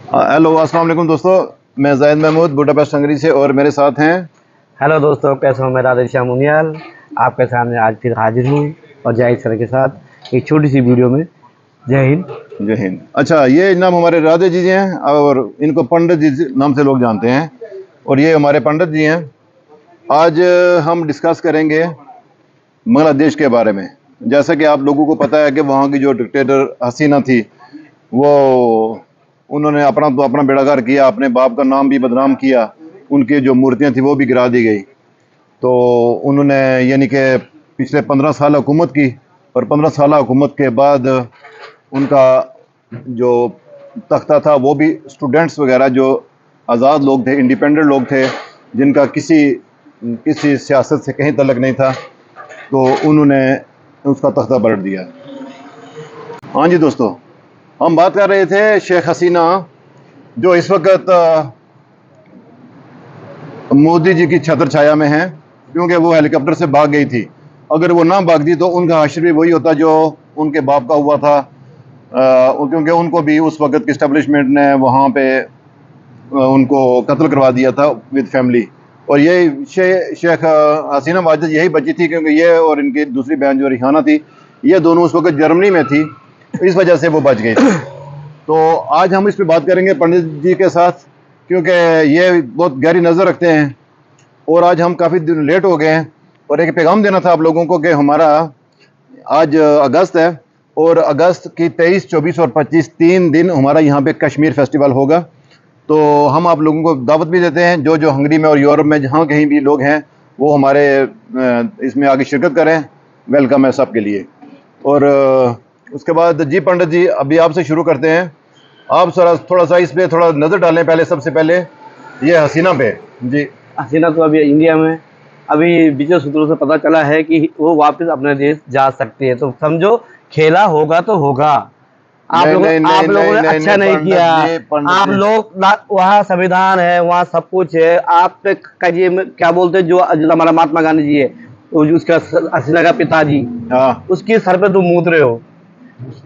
Hello अस्सलाम वालेकुम दोस्तों, मैं ज़ाहिद महमूद बुडापेस्ट हंगरी से और मेरे साथ हैं। हेलो दोस्तों, कैसे हो? मैं राधेश्याम मुनियाल आपके सामने आज फिर हाजिर हूँ और जाहिद सर के साथ एक छोटी सी वीडियो में। जय हिंद। जय हिंद। अच्छा, ये नाम हमारे राधे जी हैं और इनको पंडित जी नाम से लोग जानते हैं और ये हमारे पंडित जी हैं। आज हम डिस्कस करेंगे बांग्लादेश के बारे में। जैसा कि आप लोगों को पता है कि वहाँ की जो डिक्टेटर हसीना थी, वो उन्होंने अपना बेड़ागर किया, अपने बाप का नाम भी बदनाम किया, उनकी जो मूर्तियाँ थी वो भी गिरा दी गई। तो उन्होंने यानी कि पिछले 15 साल हुकूमत की और 15 साल हुकूमत के बाद उनका जो तख्ता था वो भी स्टूडेंट्स वगैरह जो आज़ाद लोग थे, इंडिपेंडेंट लोग थे, जिनका किसी सियासत से कहीं तल्लुक़ नहीं था, तो उन्होंने उसका तख्ता पलट दिया। हाँ जी दोस्तों, हम बात कर रहे थे शेख हसीना, जो इस वक्त मोदी जी की छत्र छाया में हैं, क्योंकि वो हेलीकॉप्टर से भाग गई थी। अगर वो ना भागती तो उनका हश्र भी वही होता जो उनके बाप का हुआ था, क्योंकि उनको भी उस वक्त की इस्टेब्लिशमेंट ने वहाँ पे उनको कत्ल करवा दिया था विद फैमिली। और ये शेख हसीना वाजिद यही बची थी, क्योंकि ये और इनकी दूसरी बहन जो रिहाना थी, ये दोनों उस वक्त जर्मनी में थी, इस वजह से वो बच गई थी। तो आज हम इस पर बात करेंगे पंडित जी के साथ, क्योंकि ये बहुत गहरी नज़र रखते हैं और आज हम काफ़ी दिन लेट हो गए हैं। और एक पैगाम देना था आप लोगों को कि हमारा आज अगस्त है और अगस्त की 23, 24 और 25 3 दिन हमारा यहाँ पे कश्मीर फेस्टिवल होगा। तो हम आप लोगों को दावत भी देते हैं, जो हंगरी में और यूरोप में जहाँ कहीं भी लोग हैं वो हमारे इसमें आगे शिरकत करें। वेलकम है सबके लिए। और उसके बाद जी पंडित जी, अभी आपसे शुरू करते हैं। आप थोड़ा सा इस पे थोड़ा नज़र डालें पहले, सबसे पहले ये हसीना पे। जी, हसीना तो अभी इंडिया में, अभी विजय सूत्रों से पता चला है कि वो वापस अपने देश जा सकती है। तो समझो खेला होगा तो होगा। आप लोगों ने अच्छा नहीं किया। आप लोग वहाँ संविधान है, वहाँ सब कुछ है। आप कहिए क्या बोलते हैं, जो हमारा महात्मा गांधी जी है, वो जो उसका हसीना का पिताजी, उसके सर पे तुम मूत रहे हो।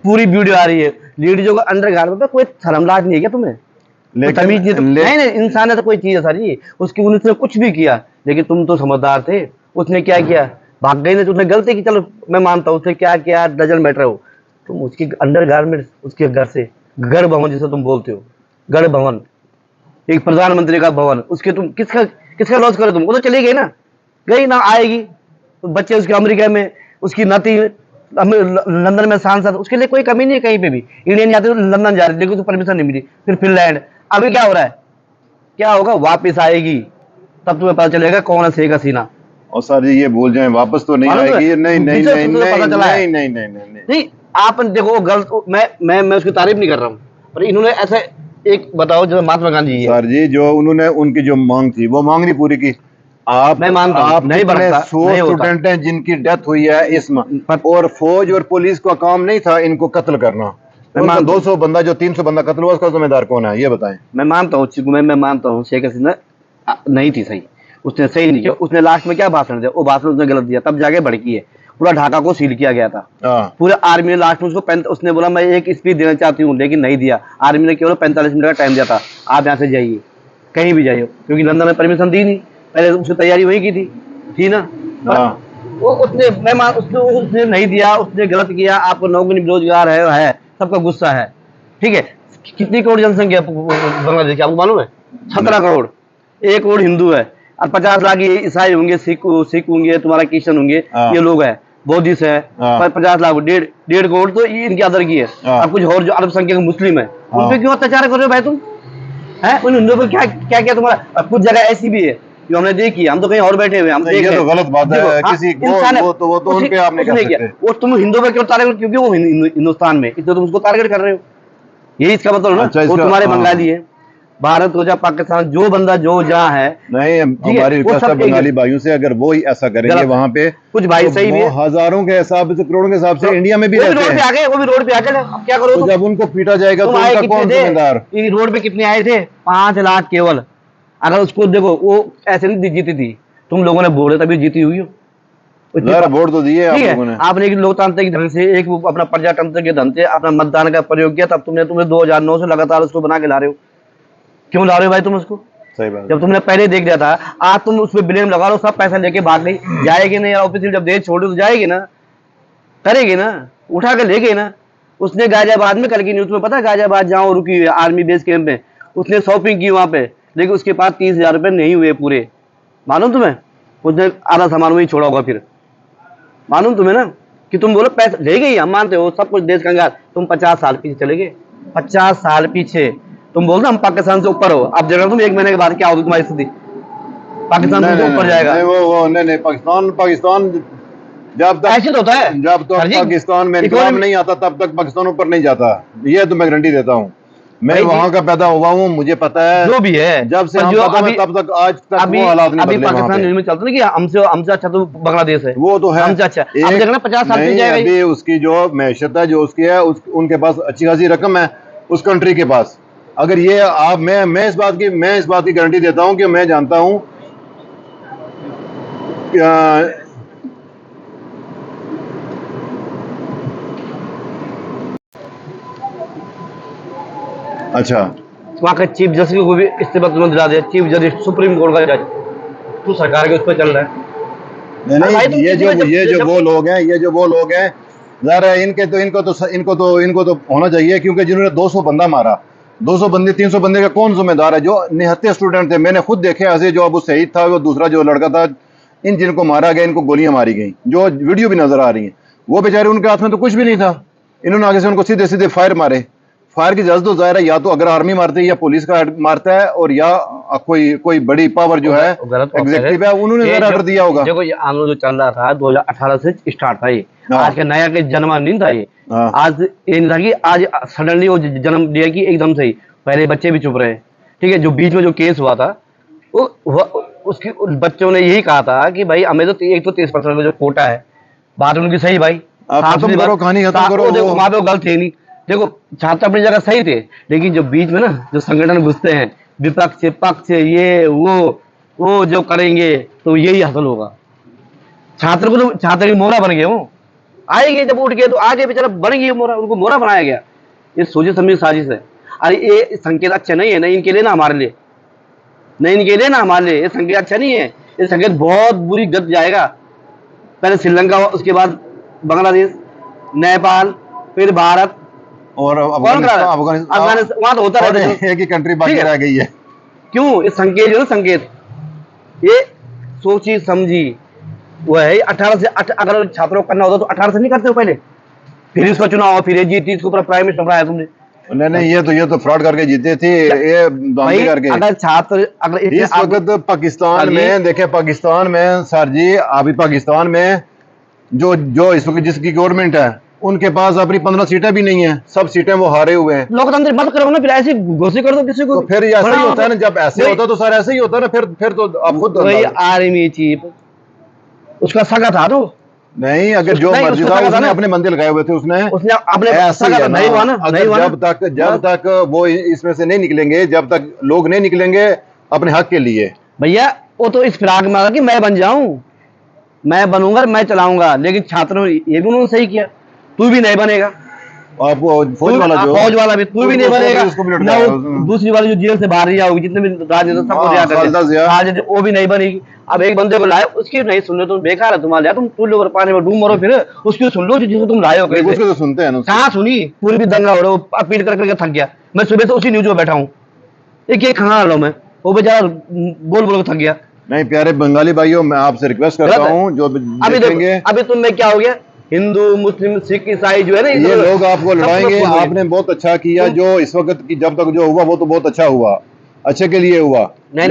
पूरी वीडियो आ रही है। लेडीजों का अंडर गारमेंट पे कोई शर्मलाज नहीं है क्या तुम्हें? तमीज नहीं, इंसान है तो कोई चीज है सारी उसकी। उसने कुछ भी किया, लेकिन तुम तो समझदार थे। उसने क्या किया? भाग गई। उसने गलती की, चलो मैं मानता हूँ। उसने क्या किया डजन मैटर हो। तुम उसकी अंडर गारमेंट, उसके घर से गढ़ भवन जिसे तुम बोलते हो, गढ़ भवन, एक प्रधानमंत्री का भवन, उसके तुम किसका लॉस करो? तुम वो तो चली गई ना, गई ना आएगी। तो बच्चे उसके अमेरिका में, उसकी नाती लंदन में सांसद, उसके लिए कोई कमी नहीं है कहीं पे भी। इंडियन जाते तो लंदन जा रहे, लेकिन तो परमिशन नहीं मिली। फिर फिनलैंड। अभी क्या हो रहा है? क्या होगा? वापिस आएगी, तब तुम्हें पता चलेगा कौन है शेख हसीना। और सर जी ये भूल जाएं, वापस तो नहीं आएगी। नहीं नहीं नहीं नहीं नहीं नहीं नहीं नहीं। आप देखो गलत, मैं उसकी तारीफ नहीं कर रहा हूँ, पर इन्होंने ऐसे एक बताओ, जैसे महात्मा गांधी जी है सर जी, जो उन्होंने उनकी जो मांग थी वो मांग नहीं पूरी की। मैं मानता हूं, नहीं बनता, 100 स्टूडेंट हैं जिनकी डेथ हुई है इसमें, और फौज और पुलिस का काम नहीं था इनको कत्ल करना। 200 बंदा, जो 300 बंदा कत्ल हुआ, उसका जिम्मेदार कौन है ये बताएं? मैं मानता हूँ, मैं मानता हूँ शेख हसीना नहीं थी सही, उसने सही नहीं किया। उसने लास्ट में क्या भाषण दिया? वो भाषण उसने गलत दिया, तब जाके भड़की है। पूरा ढाका को सील किया गया था। पूरे आर्मी ने लास्ट में उसको उसने बोला मैं एक स्पीच देना चाहती हूँ, लेकिन नहीं दिया। आर्मी ने केवल 45 मिनट का टाइम दिया था, आप यहाँ से जाइए, कहीं भी जाइए, क्योंकि लंदन में परमिशन दी नहीं। पहले उसकी तैयारी वही की थी ना। वो उसने नहीं दिया, उसने गलत किया। आपको नौकरी बेरोजगार है, सबका गुस्सा है। ठीक है, कितनी करोड़ जनसंख्या बांग्लादेश की आपको मालूम है? 17 करोड़। 1 करोड़ हिंदू है और 50 लाख ईसाई होंगे, सिख होंगे, तुम्हारा क्रिश्चियन होंगे, ये लोग है, बौद्धिस्ट है। 50 लाख, 1.5 करोड़ तो इनकी अदर की है। और कुछ और जो अल्पसंख्यक मुस्लिम है, उन पे क्यों अत्याचार कर रहे हो भाई तुम? है उन हिंदुओं पर क्या क्या तुम्हारा? कुछ जगह ऐसी भी है जो हमने देखी, हम तो कहीं और बैठे हुए, हम देख रहे हैं। तो गलत बात है। किसी वो तो उन पे आप नहीं कर सकते। वो तुम हिंदुओं पे क्यों टारगेट? क्योंकि वो हिंदुस्तान में, इसलिए तुम उसको टारगेट कर रहे हो। यही इसका मतलब ना। वो तुम्हारे बंगाली है, भारत हो जा पाकिस्तान, जो बंदा जो जहाँ है। नहीं, हमारी रिक्वेस्ट है बंगाली भाइयों से, अगर वो ही ऐसा करेंगे वहाँ पे, कुछ भाई तो सही भी है, हजारों के हिसाब से, करोड़ों के हिसाब से इंडिया में भी रहते हैं। वो भी रोड पे आ गए, अब क्या करो? जब उनको पीटा जाएगा तो उनका कौन जिम्मेदार? रोड पे कितने आए थे? 5 लाख केवल। अगर उसको देखो, वो ऐसे नहीं जीती थी, तुम लोगों ने बोले तभी जीती हुई हो। वोट तो दिए आप लोगों ने। आपने एक लोकतांत्रिक ढंग से, एक अपना प्रजातंत्र के ढंग से अपना मतदान का प्रयोग किया, तब तुमने 2009 से लगातार उसको बना के ला रहे हो। क्यों ला रहे हो भाई तुम उसको? सही बात। जब तुमने पहले देख लिया था, आज तुम उस पर ब्लेम लगा लो, सब पैसा लेके भाग गई, जाएगी नहीं यार ऑफिस, जब देश छोड़ तो जाएगी ना, करेगी ना, उठा कर ले गई ना। उसने गाजियाबाद में, कल की न्यूज में पता है, गाजियाबाद जहाँ रुकी हुई है आर्मी बेस कैंप में, उसने शॉपिंग की वहां पे, लेकिन उसके पास 30,000 रुपये नहीं हुए पूरे, मालूम तुम्हें? उसने आधा सामान वही छोड़ा होगा फिर, मालूम तुम्हें ना? कि तुम बोलो पैसा ले गई, हम मानते हो सब कुछ देश कंगाल, तुम 50 साल पीछे चले गए, 50 साल पीछे। तुम बोलते हम पाकिस्तान से ऊपर हो, अब जगह तुम 1 महीने के बाद क्या होगी तुम्हारी स्थिति? पाकिस्तान तुमसे ऊपर जाएगा। नहीं, वो नहीं, पाकिस्तान जब तक ऐसे तो होता है, जब तक पाकिस्तान में इनकलाब नहीं आता तब तक पाकिस्तान ऊपर नहीं जाता, ये तो मैं गारंटी देता हूँ। मैं वहाँ का पैदा हुआ हूँ, मुझे पता है जो भी है, जब से हम पैदा हुए तब तक आज तक वो हालात नहीं बदले। पाकिस्तान में चलता ना कि हमसे अच्छा तो बांग्लादेश है, वो तो है हमसे अच्छा। अब देखना 50 साल नहीं, अभी उसकी जो मैशत है, जो उसकी है, उनके पास अच्छी खासी रकम है उस कंट्री के पास। अगर ये आप मैं इस बात की गारंटी देता हूँ कि मैं जानता हूँ, अच्छा, वहाँ का चीफ जस्टिस को भी इस्तीफा तुरंत दिला दिया, चीफ जस्टिस सुप्रीम कोर्ट का जज, तू सरकार के उस पर चल रहा है। नहीं, ये जो वो लोग हैं ज़रा इनको तो होना चाहिए, क्योंकि जिन्होंने 200 बंदा मारा, 200 बंदे 300 बंदे का कौन जिम्मेदार है? जो निहत्ते स्टूडेंट थे, मैंने खुद देखे ऐसे, जो अबू सईद था, वो दूसरा जो लड़का था, इन जिनको मारा गया, इनको गोलियां मारी गई, जो वीडियो भी नजर आ रही है, वो बेचारे, उनके हाथ में तो कुछ भी नहीं था, इन्होंने आगे से उनको सीधे सीधे फायर मारे। फायर की इजाजत तो जाहिर है या तो अगर आर्मी मारती है या पुलिस का मारता है, और या कोई बड़ी पावर जो है एग्जीक्यूटिव है, उन्होंने ऑर्डर दिया होगा। देखो ये आंदोलन जो चल रहा था 2018 से स्टार्ट था, ये आज का नया के जन्म नहीं था ये, आज ये नहीं था कि आज सडनली वो जन्म दिया कि एकदम से ही, पहले बच्चे भी चुप रहे, ठीक है। जो बीच में जो केस हुआ था, उसके बच्चों ने यही कहा था कि भाई हमें तो एक तो 30% का जो कोटा है, बात उनकी सही भाई, खत्म करो कहानी, खत्म करो। देखो वहां पे गलत थे नहीं, देखो छात्र अपनी जगह सही थे, लेकिन जो बीच में ना जो संगठन घुसते हैं, विपक्ष पक्ष, ये वो जो करेंगे तो यही हासिल होगा। छात्र को तो छात्र की मोहरा बन गए, वो आएंगे जब उठ के तो आगे बेचारा बन गई मोहरा, उनको मोहरा बनाया गया। ये सोचे समझी साजिश है। अरे ये संकेत अच्छा नहीं है, नहीं इनके लिए ना हमारे लिए, नहीं इनके लिए ना हमारे लिए, ये संकेत अच्छा नहीं है, ये संकेत बहुत बुरी गत जाएगा। पहले श्रीलंका, उसके बाद बांग्लादेश, नेपाल, फिर भारत, और अफगानिस्तान, वहां तो होता है, एक ही कंट्री बाकी रह गई है। क्यों? ये संकेत जो ना, संकेत ये सोची समझी वो है। 18 से अगर छात्रों को करना होता तो 18 से नहीं करते हो पहले, फिर इसका चुनाव, फिर ये जीती, इसको पूरा प्राइम मिनिस्टर बनाया तुमने। नहीं, ये तो फ्रॉड करके जीते थे, ये दांधली करके। अगर छात्र अगर इस वक्त पाकिस्तान में देखे, पाकिस्तान में सर जी, अभी पाकिस्तान में जो इस वक्त जिसकी गवर्नमेंट है, उनके पास अपनी 15 सीटें भी नहीं है, सब सीटें वो हारे हुए हैं। लोकतंत्र मत करो ना, फिर ऐसी घोषित कर दो किसी को, तो फिर ऐसा ही होता है ना, जब ऐसे होता तो सर ऐसे ही होता है ना, फिर तो आप खुद आर्मी चीफ उसका सगा था तो नहीं, अगर जो मर्जी था, उसने अपने मंदिर लगाए हुए थे, उसने अपने नहीं हुआ ना, जब तक वो इसमें से नहीं निकलेंगे, जब तक लोग नहीं निकलेंगे अपने हक के लिए, भैया वो तो इस फिराक में आगा कि मैं बन जाऊं, मैं बनूंगा, मैं चलाऊंगा, लेकिन छात्रों ने ये भी उन्होंने सही किया, तू भी नहीं बनेगा, फौज वाला भी तू भी नहीं बनेगा, दूसरी वाली जो जेल से बाहर रिहा होगी, जितने भी राजनीति वो भी नहीं बनेगी। अब एक बंदे को लाए, उसकी नहीं सुन लो तुम, बेकार है तुम्हारे, तुम लोग पानी में डूब मरो, फिर उसकी सुन लो जिसको तुम लाए हो। उसको तो सुनते हैं ना, कहाँ सुनी? पूरी भी दंगा हो रहा है, अपील करके थक गया, मैं सुबह से उसी न्यूज में बैठा हूँ, एक कहाँ लो मैं, वो बेचारा बोल थक गया। नहीं प्यारे बंगाली भाइयों, मैं आपसे रिक्वेस्ट करता हूँ, जो अभी तुम में क्या हो गया, हिंदू मुस्लिम सिख ईसाई जो है ना, ये लोग आपको लड़ाएंगे। आपने बहुत अच्छा किया, जो इस वक्त की जब तक जो हुआ वो तो बहुत अच्छा हुआ, अच्छे के लिए हुआ। नहीं,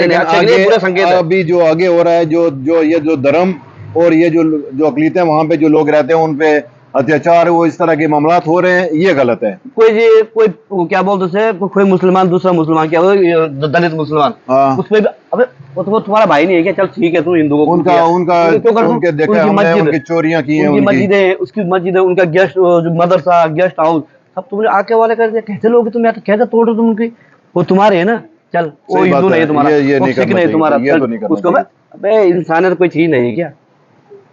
अभी जो आगे हो रहा है, जो धर्म और ये जो अकलीतें वहाँ पे जो लोग रहते हैं, उन पे अत्याचार, वो इस तरह के मामला हो रहे हैं, ये गलत है। कोई क्या बोलते हैं, कोई मुसलमान दूसरा मुसलमान, क्या दलित मुसलमान, उसमें अबे वो तुम्हारा भाई नहीं है क्या? चल ठीक है, तू हिंदू को उनके देखा हमने, उनकी चोरियां की हैं, उनकी मस्जिद है, उनका गेस्ट मदरसा, गेस्ट हाउस, सब तुमने आके वाले कर दिया। कैसे लोगे तुम, कैसे तोड़ रहे तुम उनकी? वो तुम्हारे है ना, चल वो हिंदू नहीं है तुम्हारा, वो सिख नहीं तुम्हारा, उसको अबे इंसानियत कोई चीज नहीं है क्या?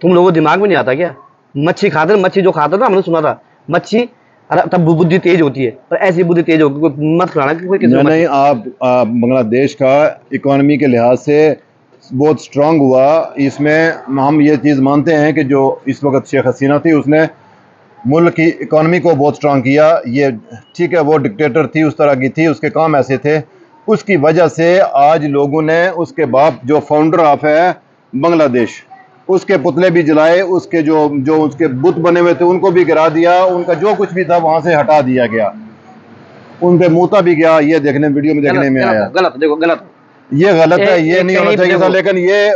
तुम लोगों को दिमाग में नहीं आता क्या? मच्छी खाते, मच्छी जो खाता था, हमने सुना था, मच्छी अरे तब बुद्धि तेज होती है, पर ऐसी बुद्धि तेज होगी कोई मत कराना कि कोई किसी को मत- नहीं, आप बांग्लादेश का इकोनॉमी के लिहाज से बहुत स्ट्रांग हुआ। इसमें हम ये चीज़ मानते हैं कि जो इस वक्त शेख हसीना थी, उसने मुल्क की इकोनॉमी को बहुत स्ट्रांग किया। ये ठीक है, वो डिक्टेटर थी, उस तरह की थी, उसके काम ऐसे थे। उसकी वजह से आज लोगों ने उसके बाप जो फाउंडर ऑफ है बांग्लादेश, उसके पुतले भी जलाए, उसके जो जो उसके बुत बने हुए थे उनको भी गिरा दिया, उनका जो कुछ भी था वहाँ से हटा दिया गया, उन पे मूता भी गया। ये देखने वीडियो में देखने में आया। गलत देखो गलत ये गलत है, ये नहीं होना कहीं चाहिए था, देखो, लेकिन ये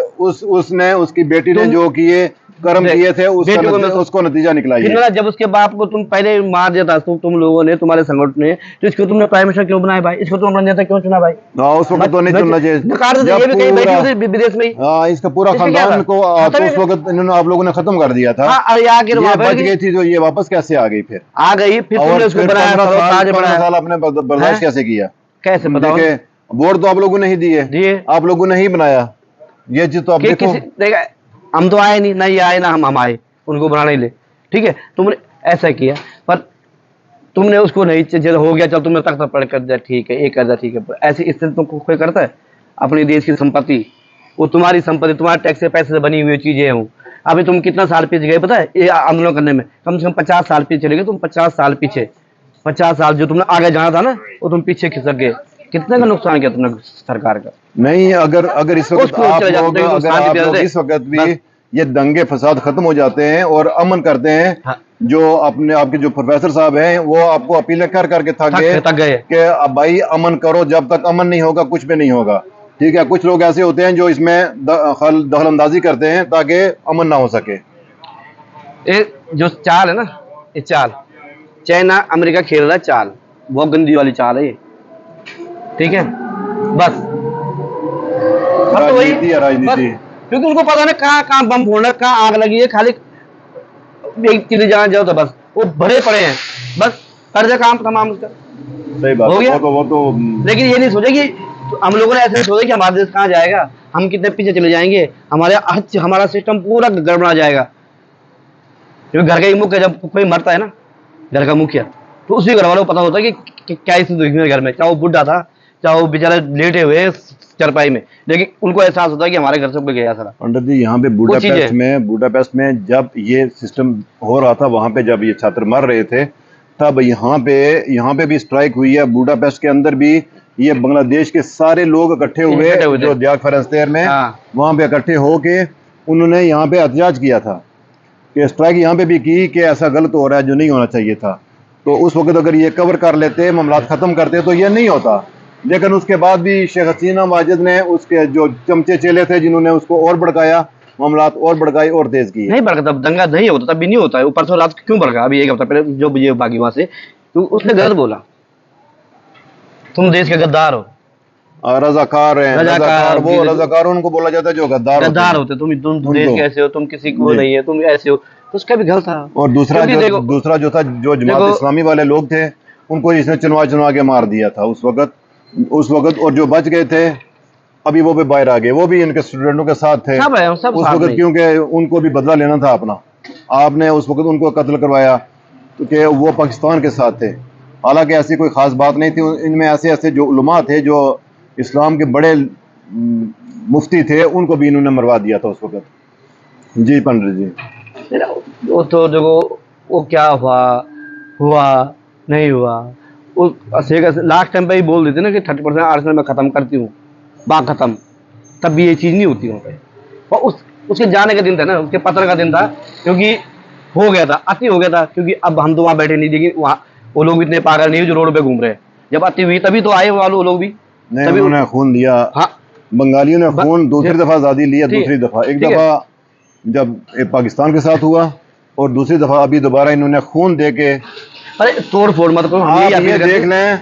उसने उसकी बेटी ने तुम- जो किए कर्म देख, किए थे बेटी को मैं- उसको नतीजा निकला फिर ये। ना जब उसके बाप को तुम पहले मार दिया था, तुम लोगों ने, तुम्हारे संगठन ने, तो इसको तुमने प्राइम मिनिस्टर क्यों बनाया भाई? इसको तुम नेता क्यों चुना भाई? हाँ, उस वक्त तो नहीं चुनना चाहिए। नकार देते, जब ये भी कहीं बैठी पूरा, हुई थी विदेश में ही। हाँ, इसका पूरा इसमें क्या खानदान था? को खत्म उस ही- वक्त इन्होंने आप लोगों ने खत्म कर दिया था। हाँ, और आके ये वहाँ बच बैठ गई, गई थी, जो ये वापस कैसे आ गई फिर? आ गई, फिर और तुमने उसको फिर बनाया, 15 बनाया, साल आपने बर्दाश्त हैं? कैसे किया? कैसे बताओ? देखिए, वोट तो आप लोगों ने ही दिए, दिए आप लोगों ने ही बनाया ये चीज, तो आप कि देखो। किसी देखा, हम तो आए नहीं, ना ये आए ना हम आए उनको बनाने ले, ठीक है? तुमने ऐसा किया, पर तुमने उसको नहीं, चल हो गया, चल तुमने तख्त पढ़ कर दिया, ठीक है, ये कर दिया, ठीक है, पर ऐसी स्थिति तुमको कोई करता है? अपने देश की संपत्ति, वो तुम्हारी संपत्ति, तुम्हारे टैक्स के पैसे से बनी हुई चीजें हूँ। अभी तुम कितना साल पीछे गए पता है ये आंदोलन करने में? कम से कम 50 साल पीछे चले गए तुम, 50 साल पीछे, 50 साल जो तुमने आगे जाना था ना, वो तुम पीछे खिसक गए। कितने का नुकसान किया तुमने सरकार का? नहीं, अगर इस वक्त उसको आप चले जाते लोग हैं, अगर शांति आप पे लोग रहते। इस वक्त भी बस। ये दंगे फसाद खत्म हो जाते हैं और अमन करते हैं, हाँ। जो अपने आपके जो प्रोफेसर साहब हैं वो आपको अपीलें कर करके थक गए थक गए। कि अब भाई अमन करो, जब तक अमन नहीं होगा कुछ भी नहीं होगा। ठीक है, कुछ लोग ऐसे होते हैं जो इसमें दखल अंदाजी करते हैं ताकि अमन ना हो सके। ये जो चाल है ना, ये चाल चाइना अमेरिका खेल रहा है चाल, बहुत गंदी वाली चाल है ये, ठीक है? बस अब तो वही, राजनीति है, राजनीति। बस, क्योंकि उनको पता नहीं कहाँ कहाँ बम फोड़ना है, कहाँ आग लगी है, खाली एक चीज जाना जाओ तो बस वो भरे पड़े हैं, बस कर दे काम तमाम उसका, सही बात हो है, गया। वो तो लेकिन ये नहीं सोचे कि तो हम लोगों ने ऐसे सोचा कि हमारा देश कहाँ जाएगा, हम कितने पीछे चले जाएंगे, हमारा सिस्टम पूरा गड़बड़ा जाएगा। क्योंकि घर का ही मुखिया, जब कोई मरता है ना, घर का मुखिया, तो उसी घर वालों को पता होता है कि क्या स्थिति हुई घर में, चाहे वो बुढ़ा था, चाहे वो बेचारे लेटे हुए चरपाई में, लेकिन उनको एहसास होता है कि हमारे घर से कोई गया सारा। पंडित जी, यहाँ पे बुडापेस्ट में जब ये सिस्टम हो रहा था, वहाँ पे जब ये छात्र मर रहे थे, तब यहाँ पे भी स्ट्राइक हुई है। बुडापेस्ट के अंदर भी ये बांग्लादेश के सारे लोग इकट्ठे हुए जो दियाग फरस्तेर में, वहाँ पे इकट्ठे होके उन्होंने यहाँ पे एहतजाज किया था कि स्ट्राइक यहाँ पे भी की कि ऐसा गलत हो रहा है जो नहीं होना चाहिए था। तो उस वक्त अगर ये कवर कर लेते, मामला खत्म करते, तो ये नहीं होता। लेकिन उसके बाद भी शेख हसीना माजिद ने, उसके जो चमचे चेले थे जिन्होंने उसको और भड़काया, मामला और भड़काए और तेज किए। नहीं भड़का, तब दंगा नहीं होता, तब भी नहीं होता है। ऊपर से रात क्यों भड़का? अभी एक हफ्ता पहले जो ये बागी वहां से, तो उसने गलत बोला, तुम देश के गद्दार हो, रजाकार हैं, रजाकार, वो रजाकार उनको बोला जाता है जो गद्दार होते, तुम देश कैसे हो, तुम किसी को नहीं है, तुम ऐसे हो, तो उसका भी गलत था। और दूसरा जो था, जो जमात इस्लामी वाले लोग थे, उनको इसने चुनवा के मार दिया था उस वक्त। और जो बच गए थे अभी वो भी बाहर आ गए, वो भी इनके स्टूडेंटों के साथ थे सब उस वक्त, क्योंकि उनको भी बदला लेना था अपना। आपने उस वक्त उनको कत्ल करवाया क्योंकि वो पाकिस्तान के साथ थे। हालांकि ऐसी कोई खास बात नहीं थी, इनमें ऐसे जो उलमा थे जो इस्लाम के बड़े मुफ्ती थे, उनको भी इन्होंने मरवा दिया था उस वक्त। जी पंडित जी, वो तो देखो वो क्या हुआ नहीं हुआ, लास्ट टाइम पे ही बोल देते ना कि 30% आर्सेनल में खत्म करती हूँ, बात खत्म, तब भी ये चीज नहीं होती वहाँ पे। और उसके जाने का दिन था ना, उसके पत्र का दिन था, क्योंकि हो गया था, अति हो गया था, क्योंकि अब हम तो वहाँ बैठे नहीं, लेकिन वहाँ वो लोग इतने पागल नहीं जो रोड पे घूम रहे हैं। जब अति हुई तभी तो आए वो लोग भी, तभी उन्होंने खून दिया। हाँ, बंगालियों ने खून दूसरी दफा आजादी लिया, दूसरी दफा, एक दफा जब पाकिस्तान के साथ हुआ और दूसरी दफा अभी दोबारा इन्होंने खून दे के। अरे तोड़ फोड़ मत करो, आप ये देख लें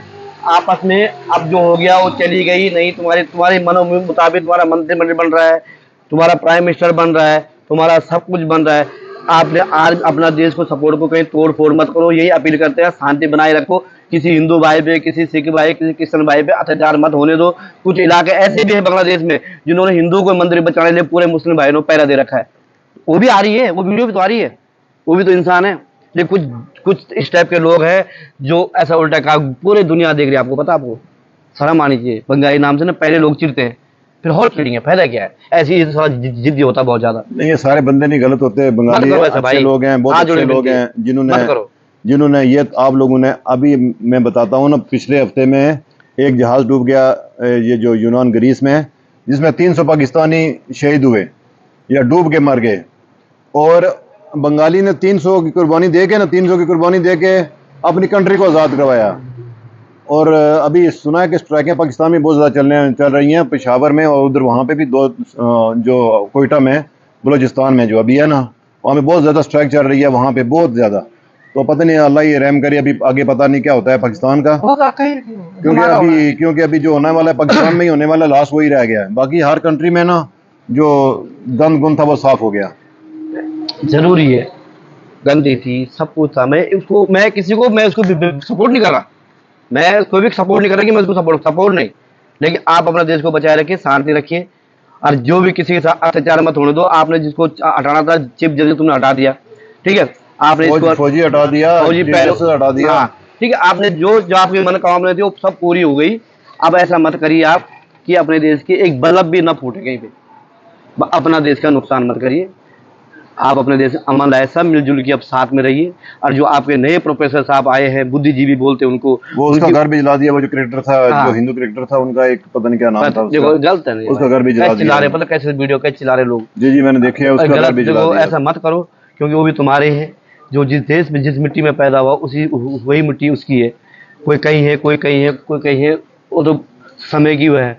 आपस में, अब जो हो गया वो चली गई, नहीं तुम्हारे मनो मुताबिक तुम्हारा मंत्रिमंडल बन रहा है, तुम्हारा प्राइम मिनिस्टर बन रहा है, तुम्हारा सब कुछ बन रहा है। आपने आज अपना देश को सपोर्ट को कहीं तोड़ फोड़ मत करो, यही अपील करते हैं, शांति बनाए रखो। किसी हिंदू भाई पे, किसी सिख भाई, किसी क्रिश्चियन भाई पे अत्याचार मत होने दो। कुछ इलाके ऐसे भी है बांग्लादेश में जिन्होंने हिंदू को मंदिर बचाने के लिए पूरे मुस्लिम भाइयों को पैरा दे रखा है, वो भी आ रही है, वो वीडियो भी तो आ रही है, वो भी तो इंसान है। लेकिन कुछ कुछ इस टाइप के लोग हैं जो ऐसा उल्टा काम पूरी दुनिया देख रही है। आपको पता, आपको शर्म आनी चाहिए। बंगाली नाम से ना पहले लोग चिढ़ते हैं, फिर और चिढ़ेंगे, फायदा क्या है? ऐसे ही थोड़ा जिद्दी होता है बहुत ज्यादा। नहीं, ये सारे बंदे नहीं गलत होते, बंगाली अच्छे लोग हैं, बहुत अच्छे लोग हैं, जिन्होंने ये आप लोगों ने अभी मैं बताता हूँ ना, पिछले हफ्ते में एक जहाज डूब गया, ये जो यूनान ग्रीस में, जिसमें 300 पाकिस्तानी शहीद हुए या डूब के मर गए, और बंगाली ने 300 की कुर्बानी दे के ना 300 की कुर्बानी दे के अपनी कंट्री को आज़ाद करवाया। और अभी सुना है कि स्ट्राइकें पाकिस्तान में बहुत ज़्यादा चल रही हैं, पेशावर में, और उधर वहाँ पे भी दो, जो कोयटा में, बलूचिस्तान में जो अभी है ना, वहाँ पे बहुत ज़्यादा स्ट्राइक चल रही है, वहाँ पे बहुत ज़्यादा। तो पता नहीं, अल्लाह ये रहम करे, अभी आगे पता नहीं क्या होता है पाकिस्तान का, क्योंकि अभी जो होने वाला है पाकिस्तान में ही होने वाला, लास्ट वही रह गया है। बाकी हर कंट्री में ना जो गंद गुंद था वो साफ हो गया। जरूरी है, गंदी थी, सब कुछ था। मैं उसको सपोर्ट नहीं कर रहा, मैं कोई भी सपोर्ट नहीं कर रहा कि मैं उसको सपोर्ट नहीं, लेकिन आप अपना देश को बचाए रखिए, शांति रखिए, और जो भी किसी के साथ अत्याचार मत होने दो। आपने जिसको हटाना था चीफ जस्टिस, तुमने हटा दिया, ठीक है। आपने इसको फौजी हटा दिया, फौजी पहले से हटा दिया, हाँ, ठीक है। आपने जो आपकी मनोकामना थी वो सब पूरी हो गई। अब ऐसा मत करिए आप कि अपने देश की एक बल्ब भी ना फूटे कहीं पे। अपना देश का नुकसान मत करिए। आप अपने देश में अमन लाए, सब मिलजुल के अब साथ में रहिए। और जो आपके नए प्रोफेसर साहब आए हैं, बुद्धिजीवी बोलते हैं उनको, वो उसका घर भी जला दिया। वो जो क्रिकेटर था, जो हिंदू क्रिकेटर था, उनका एक पता नहीं क्या नाम था, गलत है, उसका घर भी जला दिया। चिल्ला रहे, पता कैसे वीडियो कैसे चिल्ला रहे लोग। जी मैंने देखे है, उसका घर भी जला दिया। ऐसा मत करो, क्योंकि वो भी तुम्हारे हैं। जो जिस देश में, जिस मिट्टी में पैदा हुआ, उसी वही मिट्टी उसकी है। कोई कहीं है, कोई कहीं है, कोई कहीं है, वो तो समय की वह है।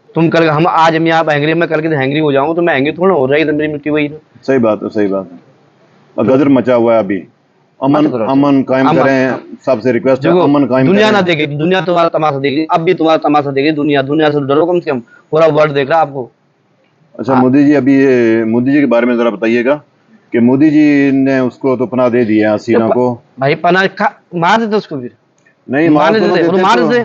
तुम कल, हम आज मैं आप हैंगरी, मैं कल के हैंगरी हो जाऊँ तो मैं हैंगरी थोड़ा हो जाएगी, तो मेरी मिट्टी वही है। सही बात है, सही बात है। गदर मचा हुआ है अभी। अमन कायम करें, सबसे रिक्वेस्ट है, अमन कायम। दुनिया ना देखे, दुनिया तुम्हारा तमाशा देगी, अब भी तुम्हारा तमाशा देगी दुनिया। दुनिया से डरो कम से कम, पूरा वर्ल्ड देख रहा है आपको। अच्छा, मोदी जी, अभी मोदी जी के बारे में जरा बताइएगा कि मोदी जी ने उसको तो पनाह दे दिया हसीना को। भाई पनाह मार देते उसको, फिर नहीं मार दे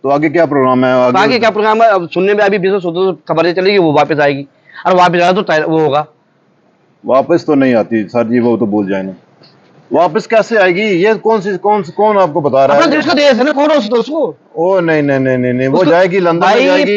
तो आगे क्या प्रोग्राम है? आगे क्या प्रोग्राम है? अब सुनने में अभी 20 खबरें चलेगी वो वापस आएगी, और वापस आया तो वो होगा। वापस तो नहीं आती सर जी, वो तो भूल जाए ना। वापस कैसे आएगी? ये कौन आपको बता रहा है? देश का देश है ना, कौन उसको? ओ नहीं, वो जाएगी लंदन में जाएगी,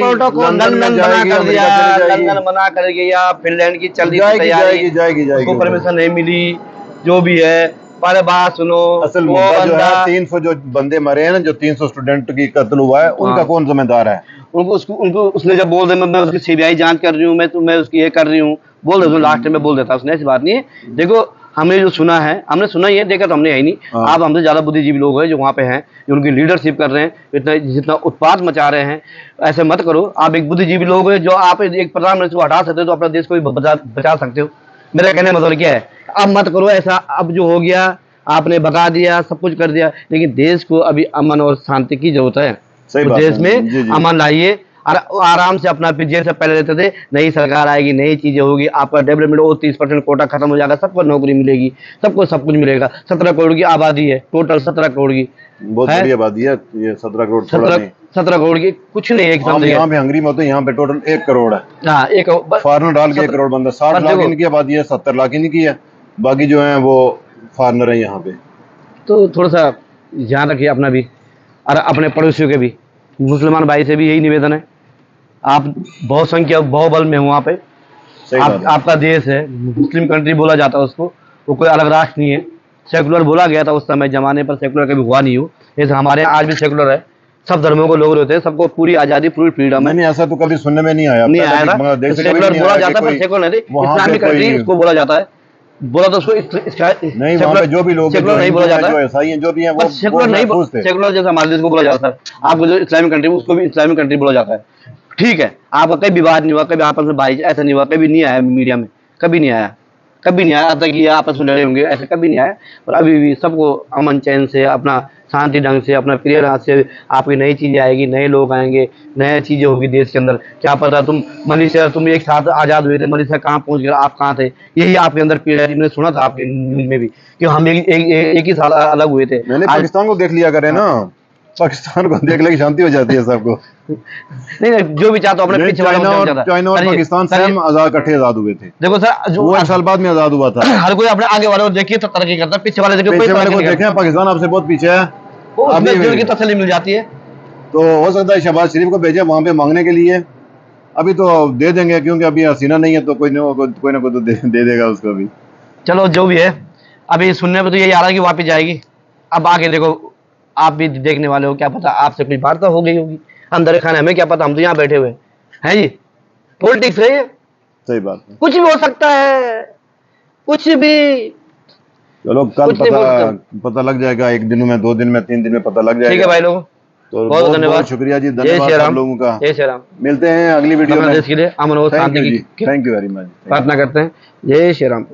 लंदन मना कर गया, फिनलैंड की चल रही तैयारी, जाएगी उसको परमिशन नहीं मिली। जो भी है, पर बात सुनो, असल मुद्दा जो है 300 जो बंदे मरे हैं ना, जो 300 स्टूडेंट की कत्ल हुआ है, उनका कौन जिम्मेदार है? उनको उसने जब बोल दिया मैं उसकी सीबीआई जांच कर रही हूँ, मैं उसकी ये कर रही हूँ, बोल देता हूँ लास्ट में, बोल देता उसने। ऐसी बात नहीं है। देखो, हमने जो सुना है, हमने सुना ही है, देखा तो हमने है ही नहीं। आप हमसे ज्यादा बुद्धिजीवी लोग हैं जो वहाँ पे हैं, जो उनकी लीडरशिप कर रहे हैं, इतना जितना उत्पाद मचा रहे हैं। ऐसे मत करो। आप एक बुद्धिजीवी लोग हैं, जो आप एक प्रधानमंत्री को हटा सकते हो तो अपना देश को भी बचा सकते हो। मेरा कहने का मतलब क्या है, अब मत करो ऐसा। अब जो हो गया, आपने भगा दिया, सब कुछ कर दिया, लेकिन देश को अभी अमन और शांति की जरूरत है। तो देश में अमन लाइए, और आराम से अपना, जैसे पहले रहते थे, नई सरकार आएगी, नई चीजें होगी, आपका डेवलपमेंट और 30% कोटा खत्म हो जाएगा, सबको नौकरी मिलेगी, सबको सब कुछ मिलेगा। 17 करोड़ की आबादी है टोटल, 17 करोड़ की, बहुत बड़ी आबादी है ये। 17 करोड़ 17 करोड़ की कुछ नहीं है। यहाँ पे हंगरी में होते, यहाँ पे टोटल 1 करोड़ है। हाँ, एक फॉरनर डाल के 1 करोड़ बंदा। 60 लाख इनकी आबादी है, 70 लाख इनकी है, बाकी जो है वो फॉरनर है यहाँ पे। तो थोड़ा सा ध्यान रखिए अपना भी, और अपने पड़ोसियों के भी। मुसलमान भाई से भी यही निवेदन है, आप बहुत संख्या बहुबल में हो वहाँ पे। आपका देश है, मुस्लिम कंट्री बोला जाता है उसको, वो कोई अलग राष्ट्र नहीं है। सेकुलर बोला गया था उस समय जमाने पर, सेकुलर कभी हुआ नहीं हो। जैसे हमारे आज भी सेकुलर है, सब धर्मों को लोग रहते हैं, सबको पूरी आजादी, पूरी फ्रीडम है। नहीं, ऐसा तो कभी सुनने में नहीं आया। सेकुलर बोला जाता है, पर सेकुलर नहीं, इस्लामिक कंट्री उसको बोला जाता है। बोला तो उसको नहीं, वहाँ पे जो भी लोग सेकुलर नहीं बोला जाता है, जो भी है वो सेकुलर नहीं, सेकुलर जैसा हमारे देश को बोला जाता है। आपको जो इस्लामिक कंट्री, उसको भी इस्लामिक कंट्री बोला जाता है। ठीक है, आपका कभी विवाद नहीं हुआ, कभी आपस में भाई ऐसा नहीं हुआ, कभी नहीं आया मीडिया में, कभी नहीं आया, कभी नहीं आया तक कि आपस में लड़े होंगे, ऐसे कभी नहीं आया। और अभी भी सबको अमन चैन से, अपना शांति ढंग से, अपना प्रिय राज से, आपकी नई चीजें आएगी, नए लोग आएंगे, नई चीजें होगी देश के अंदर। क्या पता, तुम एक साथ आजाद हुए थे, मलेशिया कहाँ पहुंच गए, आप कहाँ थे, यही आपके अंदर पीड़ा। मैंने सुना था आपके न्यूज में भी कि हम एक ही साल अलग हुए थे। मैंने पाकिस्तान को देख लिया करे ना, पाकिस्तान को देख लेके शांति हो जाती है सबको। नहीं नहीं, जो भी चाहता हूँ अपने पीछे वालों को समझाता है। चाइना और पाकिस्तान सेम आजाद इकट्ठे आजाद हुए थे। देखो सर, जो वो 1 साल बाद में आजाद हुआ था। हर कोई अपने आगे वाले को देखिए तो तरक्की करता है, पीछे वाले देखिए कोई पीछे वाले तरक्की को नहीं देखें, पाकिस्तान आपसे बहुत पीछे है। करता। वो उसमें अभी दिल की तसल्ली मिल जाती है। तो हो सकता है शहबाज शरीफ को भेजे वहां पे मांगने के लिए। अभी तो दे देंगे, क्योंकि अभी हसीना नहीं है, तो कोई ना कोई तो दे देगा उसको भी। चलो जो भी है, अभी सुनने में तो यही आ रहा है कि वापस जाएगी। अब आगे देखो, आप भी देखने वाले हो, क्या पता आपसे कोई वार्ता हो गई होगी अंदर खाने, हमें क्या पता, हम तो यहाँ बैठे हुए हैं जी। पॉलिटिक्स है ये, सही बात है। कुछ भी हो सकता है, कुछ भी। चलो कल कुछ नहीं पता लग जाएगा, 1 दिन में, 2 दिन में, 3 दिन में पता लग जाएगा। ठीक है भाई लोगों, तो बहुत बहुत धन्यवाद। बहुत शुक्रिया जी, जय धन्यवाद श्री सब राम, लोगों का। जय श्री राम। मिलते हैं अगली वीडियो अपने में। देश के लिए अमन और थैंक शांति यू जी, की थैंक यू वेरी मच। प्रार्थना करते हैं। जय श्री राम।